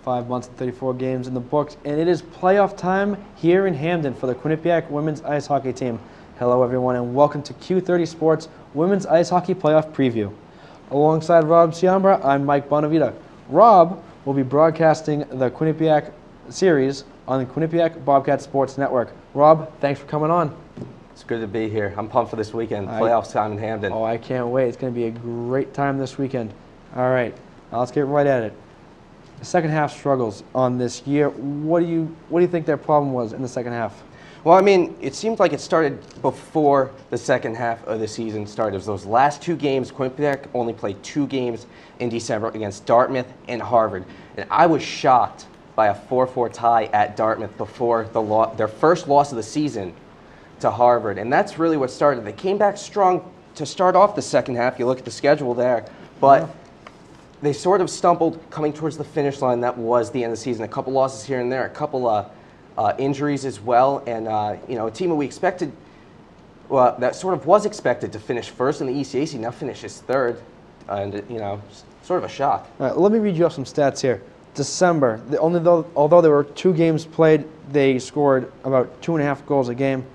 5 months and 34 games in the books, and it is playoff time here in Hamden for the Quinnipiac women's ice hockey team. Hello everyone and welcome to Q30 Sports Women's Ice Hockey Playoff Preview. Alongside Rob Ciambra, I'm Mike Bonavita. Rob will be broadcasting the Quinnipiac series on the Quinnipiac Bobcats Sports Network. Rob, thanks for coming on. It's good to be here. I'm pumped for this weekend. Playoffs time in Hamden. Oh, I can't wait. It's going to be a great time this weekend. All right, let's get right at it. The second half struggles on this year. What do you think their problem was in the second half? Well, I mean, it seemed like it started before the second half of the season started. It was those last two games. Quinnipiac only played 2 games in December against Dartmouth and Harvard. And I was shocked by a 4-4 tie at Dartmouth before their first loss of the season to Harvard. And that's really what started. They came back strong to start off the second half. You look at the schedule there. But they sort of stumbled coming towards the finish line. That was the end of the season. A couple losses here and there, a couple injuries as well, and a team that we expected, that sort of was expected to finish first in the ECAC, now finishes third, and sort of a shock. All right, let me read you off some stats here. December, although there were 2 games played, they scored about 2.5 goals a game.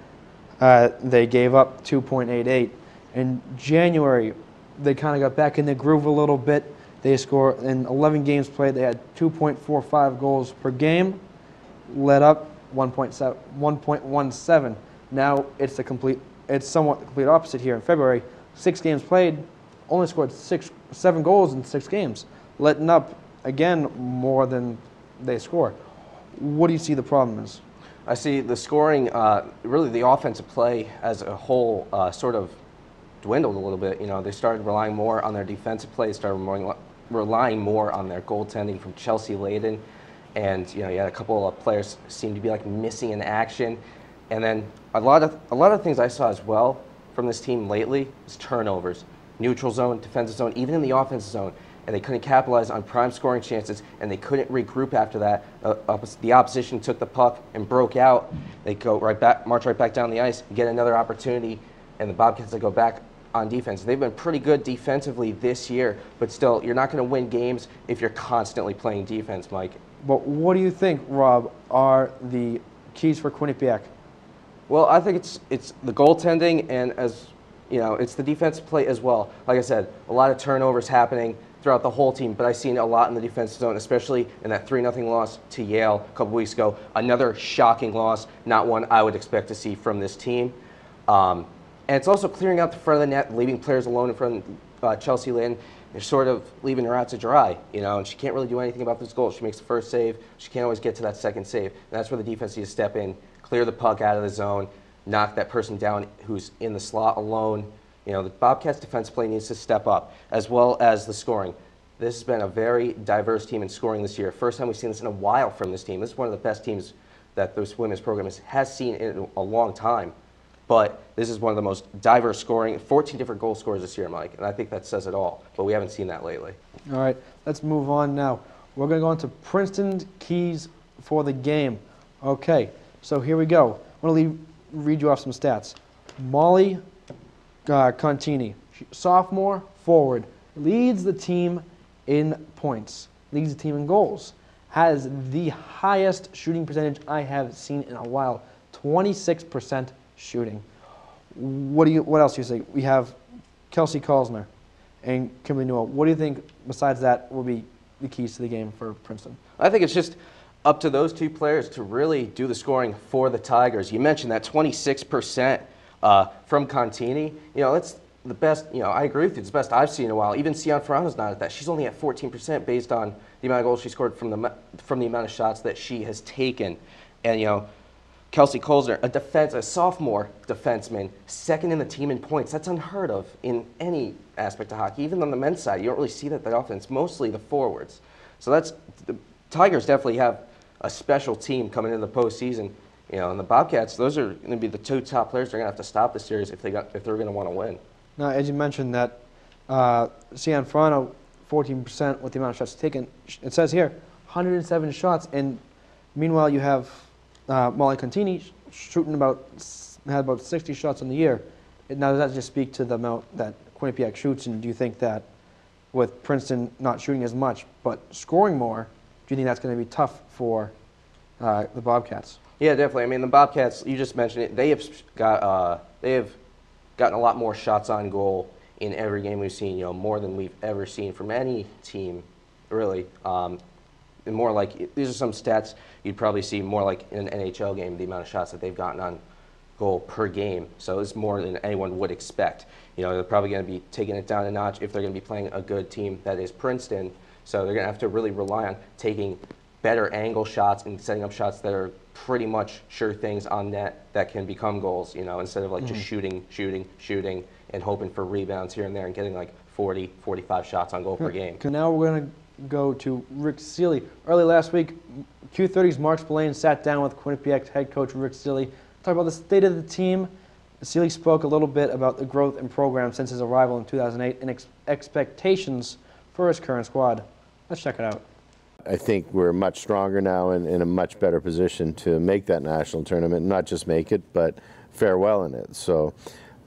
They gave up 2.88. In January, they kind of got back in the groove a little bit. They scored in 11 games played. They had 2.45 goals per game, let up 1.17. Now it's somewhat the complete opposite here in February. 6 games played, only scored 7 goals in 6 games, letting up again more than they score. What do you see the problem is? I see the scoring, really the offensive play as a whole sort of dwindled a little bit. They started relying more on their defensive play, started relying more on their goaltending from Chelsea Layden, and you had a couple of players seem to be like missing in action, and then a lot of things I saw as well from this team lately is turnovers, neutral zone, defensive zone, even in the offensive zone, and they couldn't capitalize on prime scoring chances, and they couldn't regroup after that. The opposition took the puck and broke out. They go march right back down the ice, get another opportunity, and the Bobcats they go back on defense. They've been pretty good defensively this year, but still, you're not going to win games if you're constantly playing defense, Mike. But what do you think, Rob, are the keys for Quinnipiac? Well, I think it's the goaltending, and it's the defensive play as well. Like I said, a lot of turnovers happening throughout the whole team, but I've seen a lot in the defensive zone, especially in that 3-0 loss to Yale a couple weeks ago. Another shocking loss, not one I would expect to see from this team. And it's also clearing out the front of the net, leaving players alone in front of Chelsea Lynn. They're sort of leaving her out to dry, and she can't really do anything about this goal. She makes the first save. She can't always get to that second save. And that's where the defense needs to step in, clear the puck out of the zone, knock that person down who's in the slot alone. The Bobcats defense play needs to step up, as well as the scoring. This has been a very diverse team in scoring this year. First time we've seen this in a while from this team. This is one of the best teams that this women's program has seen in a long time. But this is one of the most diverse scoring, 14 different goal scorers this year, Mike, and I think that says it all. But we haven't seen that lately. All right, let's move on now. We're going to go on to Princeton's keys for the game. Okay, so here we go. I'm going to read you off some stats. Molly Contini, sophomore forward, leads the team in points, leads the team in goals, has the highest shooting percentage I have seen in a while, 26% shooting. What else do you say? We have Kelsey Kalsner and Kimberly Newell. What do you think besides that will be the keys to the game for Princeton? I think it's just up to those 2 players to really do the scoring for the Tigers. You mentioned that 26% from Contini. That's the best. I agree with you. It's the best I've seen in a while. Even Sion Ferrano's not at that. She's only at 14% based on the amount of goals she scored from the amount of shots that she has taken. And Kelsey Kalsner, a sophomore defenseman, second in the team in points. That's unheard of in any aspect of hockey. Even on the men's side, you don't really see that often. It's mostly the forwards. So the Tigers definitely have a special team coming into the postseason. And the Bobcats, those are going to be the 2 top players. They're going to have to stop the series if they're going to want to win. Now, as you mentioned that Sion Ferrano, 14% with the amount of shots taken. It says here, 107 shots, and meanwhile you have Molly Contini had about 60 shots in the year. Now, does that just speak to the amount that Quinnipiac shoots, and do you think that with Princeton not shooting as much but scoring more, you think that's going to be tough for the Bobcats? Yeah, definitely. I mean, the Bobcats, you just mentioned it, they have gotten a lot more shots on goal in every game we've seen, more than we've ever seen from any team, really. And more like, these are some stats you'd probably see more like in an NHL game, the amount of shots that they've gotten on goal per game. So it's more than anyone would expect. They're probably going to be taking it down a notch if they're going to be playing a good team that is Princeton. So they're going to have to really rely on taking better angle shots and setting up shots that are pretty much sure things on net that can become goals, instead of like just shooting, and hoping for rebounds here and there and getting like 40, 45 shots on goal per game. Now we're going to go to Rick Seeley. Early last week, Q30's Mark Spillane sat down with Quinnipiac head coach Rick Seeley to talk about the state of the team. Seeley spoke a little bit about the growth in program since his arrival in 2008 and expectations for his current squad. Let's check it out. I think we're much stronger now and in a much better position to make that national tournament, not just make it, but fare well in it. So,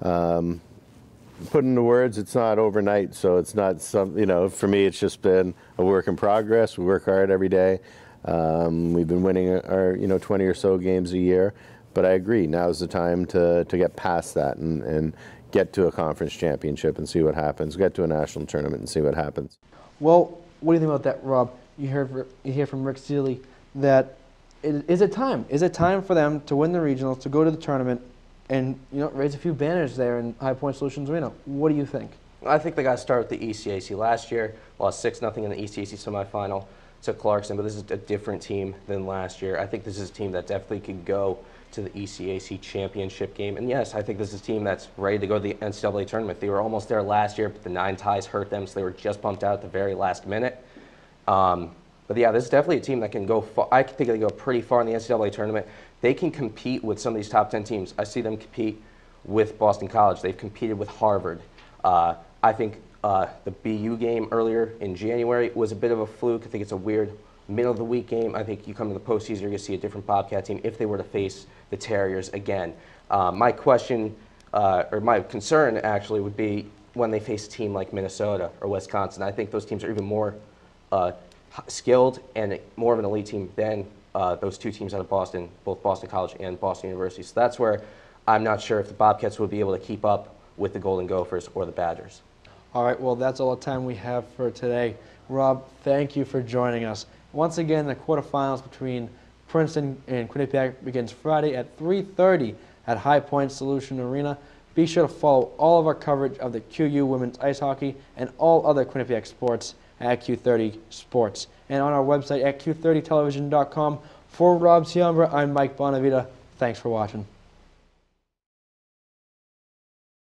put into words, it's not overnight, so it's not some, for me it's just been a work in progress. We work hard every day. We've been winning our, 20 or so games a year, but I agree, now's the time to get past that and get to a conference championship and see what happens, get to a national tournament and see what happens. Well, what do you think about that, Rob? You hear from Rick Seeley that is it time? Is it time for them to win the regionals, to go to the tournament, and raise a few banners there in High Point Solutions Arena? What do you think? I think they got to start with the ECAC. Last year, lost 6-0 in the ECAC semifinal to Clarkson, but this is a different team than last year. I think this is a team that definitely could go to the ECAC championship game. And yes, I think this is a team that's ready to go to the NCAA tournament. They were almost there last year, but the 9 ties hurt them, so they were just bumped out at the very last minute. But yeah, this is definitely a team that can go far. I think they go pretty far in the NCAA tournament. They can compete with some of these top 10 teams. I see them compete with Boston College. They've competed with Harvard. I think the BU game earlier in January was a bit of a fluke. I think it's a weird middle-of-the-week game. I think you come to the postseason, you're going to see a different Bobcat team if they were to face the Terriers again. My question, or my concern actually, would be when they face a team like Minnesota or Wisconsin. I think those teams are even more skilled and more of an elite team than those two teams out of Boston, both Boston College and Boston University. So that's where I'm not sure if the Bobcats will be able to keep up with the Golden Gophers or the Badgers. All right, well, that's all the time we have for today. Rob, thank you for joining us. Once again, the quarterfinals between Princeton and Quinnipiac begins Friday at 3:30 at High Point Solution Arena. Be sure to follow all of our coverage of the QU women's ice hockey and all other Quinnipiac sports at Q30 Sports and on our website at q30television.com. For Rob Ciambra, I'm Mike Bonavita. Thanks for watching.